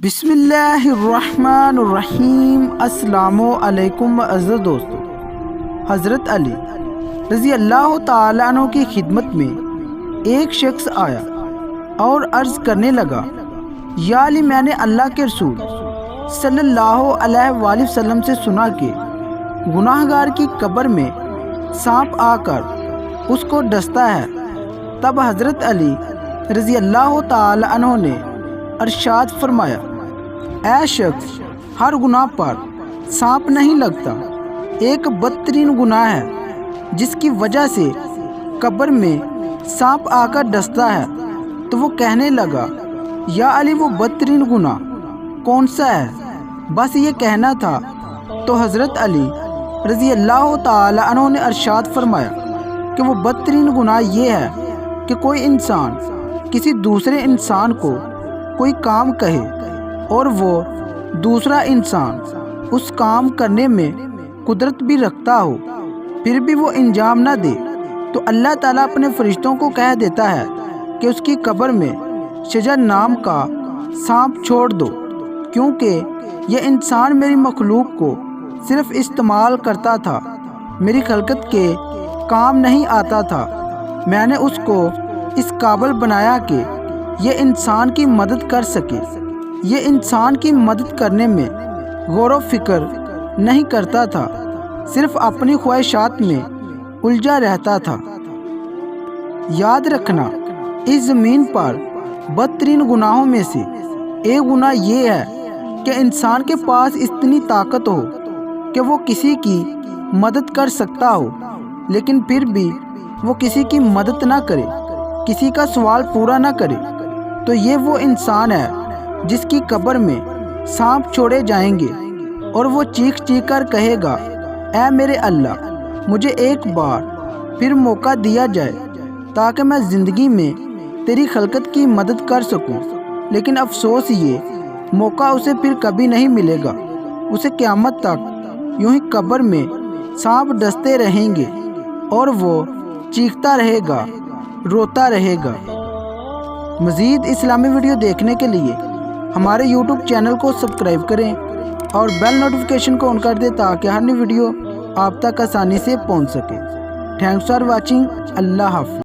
بسم اللہ الرحمن الرحیم۔ السلام علیکم عزیز دوستو۔ حضرت علی رضی اللہ تعالیٰ عنہ کی خدمت میں ایک شخص آیا اور عرض کرنے لگا، یا علی، میں نے اللہ کے رسول صلی اللہ علیہ وآلہ وسلم سے سنا کہ گناہ گار کی قبر میں سانپ آ کر اس کو ڈستا ہے۔ تب حضرت علی رضی اللہ تعالیٰ عنہ نے ارشاد فرمایا، اے شخص، ہر گناہ پر سانپ نہیں لگتا، ایک بدترین گناہ ہے جس کی وجہ سے قبر میں سانپ آ کر ڈستا ہے۔ تو وہ کہنے لگا، یا علی، وہ بدترین گناہ کون سا ہے؟ بس یہ کہنا تھا۔ تو حضرت علی رضی اللہ تعالی عنہ نے ارشاد فرمایا کہ وہ بدترین گناہ یہ ہے کہ کوئی انسان کسی دوسرے انسان کو کوئی کام کہے اور وہ دوسرا انسان اس کام کرنے میں قدرت بھی رکھتا ہو، پھر بھی وہ انجام نہ دے، تو اللہ تعالیٰ اپنے فرشتوں کو کہہ دیتا ہے کہ اس کی قبر میں شجر نام کا سانپ چھوڑ دو، کیونکہ یہ انسان میری مخلوق کو صرف استعمال کرتا تھا، میری خلقت کے کام نہیں آتا تھا۔ میں نے اس کو اس قابل بنایا کہ یہ انسان کی مدد کر سکے۔ یہ انسان کی مدد کرنے میں غور و فکر نہیں کرتا تھا، صرف اپنی خواہشات میں الجھا رہتا تھا۔ یاد رکھنا، اس زمین پر بدترین گناہوں میں سے ایک گناہ یہ ہے کہ انسان کے پاس اتنی طاقت ہو کہ وہ کسی کی مدد کر سکتا ہو، لیکن پھر بھی وہ کسی کی مدد نہ کرے، کسی کا سوال پورا نہ کرے۔ تو یہ وہ انسان ہے جس کی قبر میں سانپ چھوڑے جائیں گے اور وہ چیخ چیخ کر کہے گا، اے میرے اللہ، مجھے ایک بار پھر موقع دیا جائے تاکہ میں زندگی میں تیری خلقت کی مدد کر سکوں۔ لیکن افسوس، یہ موقع اسے پھر کبھی نہیں ملے گا۔ اسے قیامت تک یوں ہی قبر میں سانپ ڈستے رہیں گے اور وہ چیختا رہے گا، روتا رہے گا۔ مزید اسلامی ویڈیو دیکھنے کے لیے ہمارے یوٹیوب چینل کو سبسکرائب کریں اور بیل نوٹیفیکیشن کو آن کر دیں تاکہ ہر نئی ویڈیو آپ تک آسانی سے پہنچ سکے۔ Thanks for watching. اللہ حافظ۔